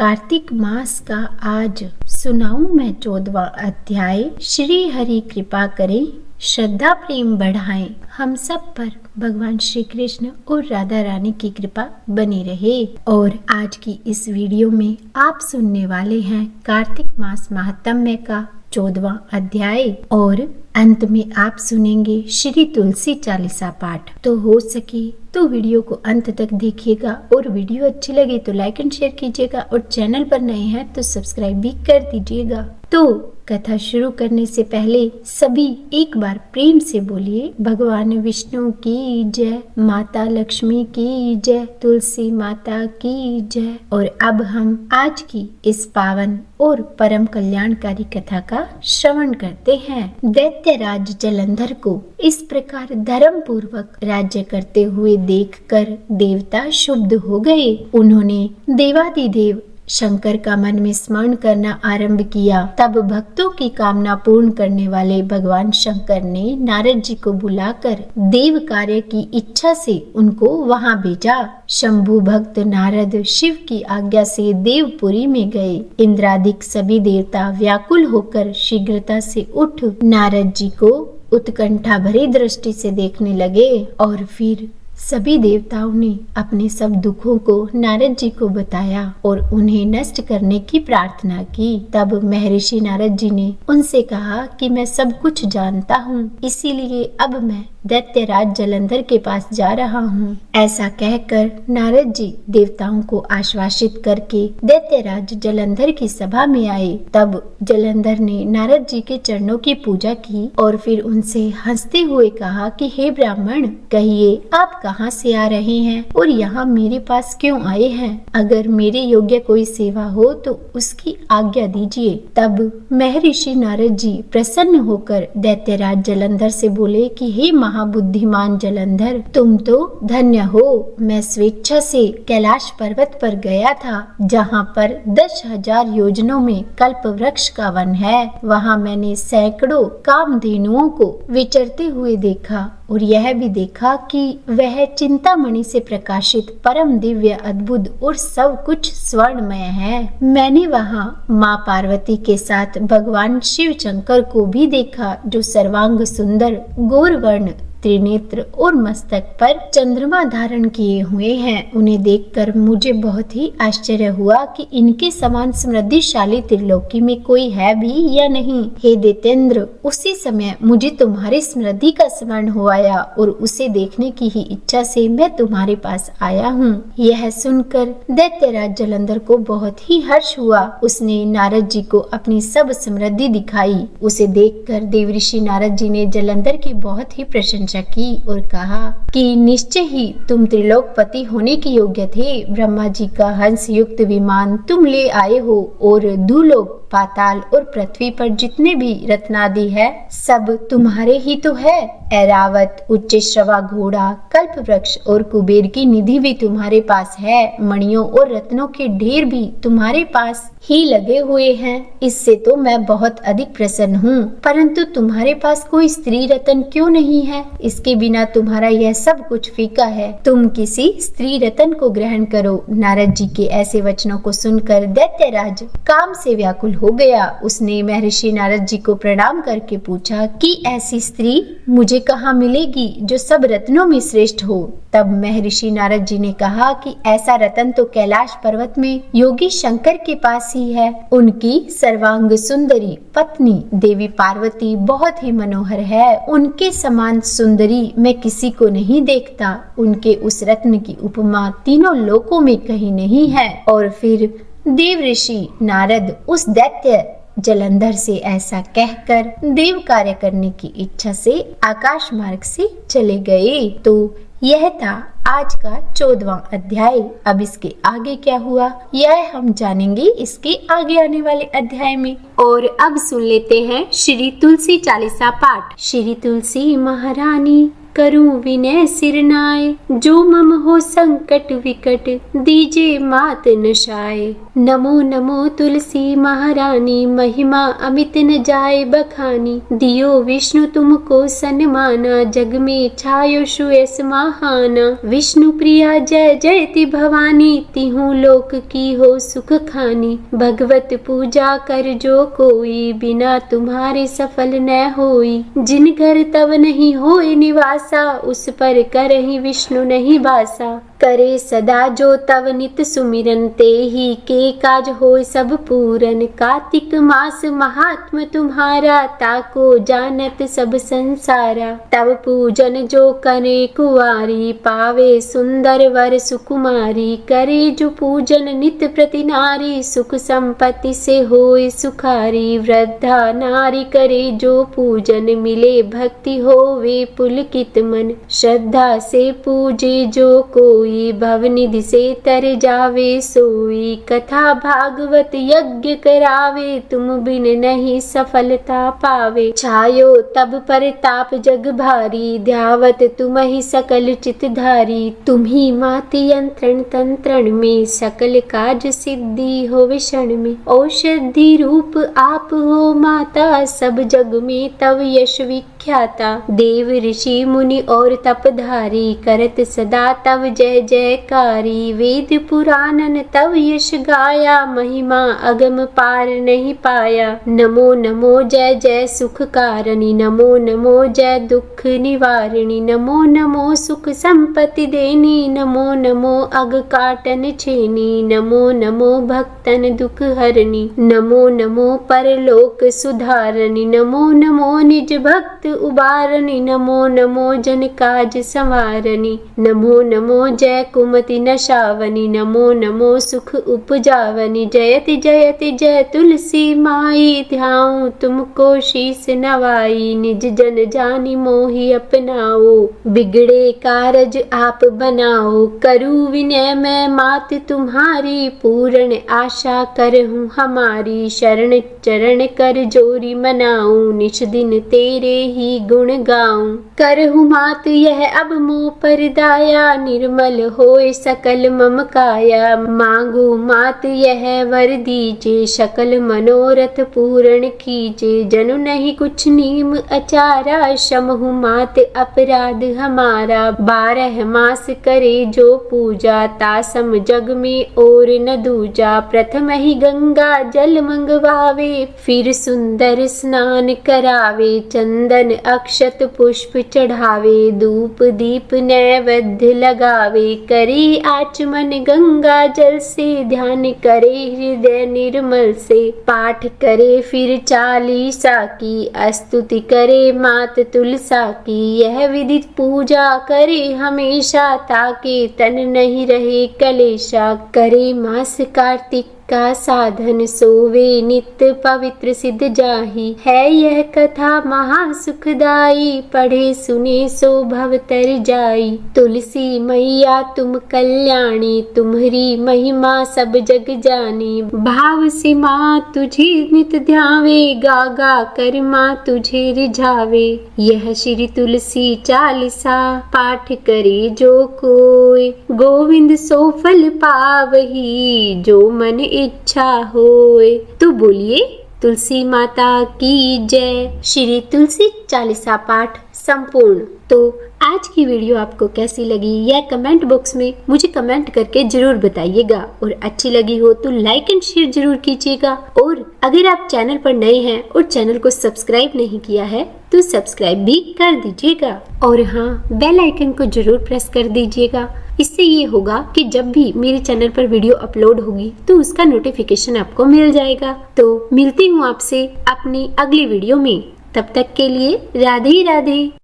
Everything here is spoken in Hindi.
कार्तिक मास का आज सुनाऊं मैं 14वां अध्याय। श्री हरि कृपा करें, श्रद्धा प्रेम बढ़ाएं, हम सब पर भगवान श्री कृष्ण और राधा रानी की कृपा बनी रहे। और आज की इस वीडियो में आप सुनने वाले हैं कार्तिक मास महात्म्य का 14वां अध्याय और अंत में आप सुनेंगे श्री तुलसी चालीसा पाठ। तो हो सके तो वीडियो को अंत तक देखिएगा और वीडियो अच्छी लगे तो लाइक एंड शेयर कीजिएगा और चैनल पर नए हैं तो सब्सक्राइब भी कर दीजिएगा। तो कथा शुरू करने से पहले सभी एक बार प्रेम से बोलिए, भगवान विष्णु की जय, माता लक्ष्मी की जय, तुलसी माता की जय। और अब हम आज की इस पावन और परम कल्याणकारी कथा का श्रवण करते हैं। दैत्यराज जलंधर को इस प्रकार धर्म पूर्वक राज्य करते हुए देखकर देवता क्षुब्ध हो गए। उन्होंने देवादिदेव शंकर का मन में स्मरण करना आरंभ किया। तब भक्तों की कामना पूर्ण करने वाले भगवान शंकर ने नारद जी को बुलाकर देव कार्य की इच्छा से उनको वहां भेजा। शंभु भक्त नारद शिव की आज्ञा से देवपुरी में गए। इंद्रादिक सभी देवता व्याकुल होकर शीघ्रता से उठ नारद जी को उत्कंठा भरी दृष्टि से देखने लगे। और फिर सभी देवताओं ने अपने सब दुखों को नारद जी को बताया और उन्हें नष्ट करने की प्रार्थना की। तब महर्षि नारद जी ने उनसे कहा कि मैं सब कुछ जानता हूँ, इसीलिए अब मैं दैत्यराज जलंधर के पास जा रहा हूँ। ऐसा कहकर नारद जी देवताओं को आश्वासित करके दैत्यराज जलंधर की सभा में आए। तब जलंधर ने नारद जी के चरणों की पूजा की और फिर उनसे हंसते हुए कहा कि हे ब्राह्मण, कहिए आप कहाँ से आ रहे हैं और यहाँ मेरे पास क्यों आए हैं? अगर मेरे योग्य कोई सेवा हो तो उसकी आज्ञा दीजिए। तब महर्षि नारद जी प्रसन्न होकर दैत्यराज जलंधर से बोले कि हे महाबुद्धिमान जलंधर, तुम तो धन्य हो। मैं स्वेच्छा से कैलाश पर्वत पर गया था, जहाँ पर 10,000 योजनों में कल्प वृक्ष का वन है। वहाँ मैंने सैकड़ों कामधेनुओं को विचरते हुए देखा और यह भी देखा कि वह चिंतामणि से प्रकाशित परम दिव्य अद्भुत और सब कुछ स्वर्णमय है। मैंने वहाँ माँ पार्वती के साथ भगवान शिव शंकर को भी देखा, जो सर्वांग सुंदर गौरवर्ण त्रिनेत्र और मस्तक पर चंद्रमा धारण किए हुए हैं। उन्हें देखकर मुझे बहुत ही आश्चर्य हुआ कि इनके समान समृद्धिशाली त्रिलोकी में कोई है भी या नहीं। हे दैत्येंद्र, उसी समय मुझे तुम्हारी समृद्धि का स्मरण हो आया और उसे देखने की ही इच्छा से मैं तुम्हारे पास आया हूँ। यह सुनकर दैत्यराज जलंधर को बहुत ही हर्ष हुआ। उसने नारद जी को अपनी सब समृद्धि दिखाई। उसे देखकर देवऋषि नारद जी ने जलंधर की बहुत ही प्रशंसा की और कहा कि निश्चय ही तुम त्रिलोकपति होने के योग्य थे। ब्रह्मा जी का हंस युक्त विमान तुम ले आए हो और दूलोक, पाताल और पृथ्वी पर जितने भी रत्नादि है सब तुम्हारे ही तो है। ऐरावत, उच्च श्रवा घोड़ा, कल्प वृक्ष और कुबेर की निधि भी तुम्हारे पास है। मणियों और रत्नों के ढेर भी तुम्हारे पास ही लगे हुए हैं। इससे तो मैं बहुत अधिक प्रसन्न हूँ, परंतु तुम्हारे पास कोई स्त्री रत्न क्यों नहीं है? इसके बिना तुम्हारा यह सब कुछ फीका है। तुम किसी स्त्री रत्न को ग्रहण करो। नारद जी के ऐसे वचनों को सुनकर दैत्यराज काम से व्याकुल हो गया। उसने महर्षि नारद जी को प्रणाम करके पूछा कि ऐसी स्त्री मुझे कहाँ मिलेगी जो सब रत्नों में श्रेष्ठ हो? तब महर्षि नारद जी ने कहा कि ऐसा रत्न तो कैलाश पर्वत में योगी शंकर के पास ही है। उनकी सर्वांग सुंदरी पत्नी देवी पार्वती बहुत ही मनोहर है। उनके समान सुंदरी मैं किसी को नहीं देखता। उनके उस रत्न की उपमा तीनों लोकों में कहीं नहीं है। और फिर देवऋषि नारद उस दैत्य जलंधर से ऐसा कहकर देव कार्य करने की इच्छा से आकाश मार्ग से चले गए। तो यह था आज का 14वां अध्याय। अब इसके आगे क्या हुआ यह हम जानेंगे इसके आगे आने वाले अध्याय में। और अब सुन लेते हैं श्री तुलसी चालीसा पाठ। श्री तुलसी महारानी करूं विनय सिर नाय, जो मम हो संकट विकट दीजे मात नशाए। नमो नमो तुलसी महारानी, महिमा अमित न जाए बखानी, दियो विष्णु तुमको सन्माना, जग में छायो सुयस महाना। विष्णु प्रिया जय जयति भवानी, तिहु लोक की हो सुख खानी, भगवत पूजा कर जो कोई, बिना तुम्हारे सफल न होई। जिन घर तव नहीं होए निवासा, उस पर करहि विष्णु नहीं बासा। करे सदा जो तव नित सुमिरन, ते ही के काज होय सब पूरन। कार्तिक मास महात्म तुम्हारा, ताको जानत सब संसारा। तव पूजन जो करे कुवारी, पावे सुंदर वर सुकुमारी। करे जो पूजन नित प्रति नारी, सुख संपत्ति से होय सुखारी। वृद्धा नारी करे जो पूजन, मिले भक्ति होवे पुलकित मन। श्रद्धा से पूजे जो कोई, भवनिधि से तर जावे सोई। कथा भागवत यज्ञ करावे, तुम बिन नहीं सफलता पावे। छायो तब पर ताप जग भारी, ध्यावत तुम ही सकल चित धारी। तुम ही माति यंत्रण तंत्रण में, सकल काज सिद्धि हो क्षण में। औषधि रूप आप हो माता, सब जग में तव यश विख्याता। देव ऋषि मुनि और तपधारी, करत सदा तव जय जयकारी। वेद पुराणन तव यश गाया, महिमा अगम पार नहीं पाया। नमो नमो जय जय सुख कारणि, नमो नमो जय दुख निवारिणी। नमो नमो सुख संपत्ति देनी, नमो नमो अग काटन छेनी। नमो नमो भक्तन दुख हरणी, नमो नमो परलोक सुधारणी। नमो नमो निज भक्त उबारणी, नमो नमो जन काज संवारणी। नमो नमो जय कुमति नशावनी, नमो नमो सुख उपजावनी। जयति जयति जय तुलसी माई, ध्याऊं तुमको शीस नवाई। निज जन जानि मोहि अपनाओ, बिगड़े कारज आप बनाओ। करूं विनय मैं मात तुम्हारी, पूर्ण आशा करहूं हमारी। शरण चरण कर जोरी मनाऊं, निश दिन तेरे ही गुण गाऊं। करहूं मात यह अब मोह पर दाया, निर्मल होए सकल मम काया। मांगू मात यह वर दीजे, सकल मनोरथ पूर्ण कीजे। जनु नहीं कुछ नीम अचारा, समहु मात अपराध हमारा। 12 मास करे जो पूजा, तासम जग में और न दूजा। प्रथम ही गंगा जल मंगवावे, फिर सुंदर स्नान करावे। चंदन अक्षत पुष्प चढ़ावे, धूप दीप नैवेद्य लगावे। करे आचमन गंगा जल से, ध्यान करे हृदय निर्मल से। पाठ करे फिर चालीसा की, स्तुति करे मात तुलसा की। यह विदित पूजा करे हमेशा, ताके तन नहीं रहे कलेशा। करे मास कार्तिक का साधन, सोवे नित्य पवित्र सिद्ध जाहि। है यह कथा महा सुखदाई, पढ़े सुने सो भव तर जाई। तुलसी मैया तुम कल्याणी, तुम्हारी महिमा सब जग जानी। भाव से माँ तुझे नित ध्यावे, गा गा कर माँ तुझे रिझावे। यह श्री तुलसी चालीसा, पाठ करे जो कोय। गोविंद सो फल पावही, जो मन इच्छा होए। तो बोलिए तुलसी माता की जय। श्री तुलसी चालीसा पाठ संपूर्ण। तो आज की वीडियो आपको कैसी लगी यह कमेंट बॉक्स में मुझे कमेंट करके जरूर बताइएगा, और अच्छी लगी हो तो लाइक एंड शेयर जरूर कीजिएगा। और अगर आप चैनल पर नए हैं और चैनल को सब्सक्राइब नहीं किया है तो सब्सक्राइब भी कर दीजिएगा, और हाँ, बेल आइकन को जरूर प्रेस कर दीजिएगा। इससे ये होगा कि जब भी मेरे चैनल पर वीडियो अपलोड होगी तो उसका नोटिफिकेशन आपको मिल जाएगा। तो मिलती हूँ आपसे अपनी अगली वीडियो में, तब तक के लिए राधे राधे।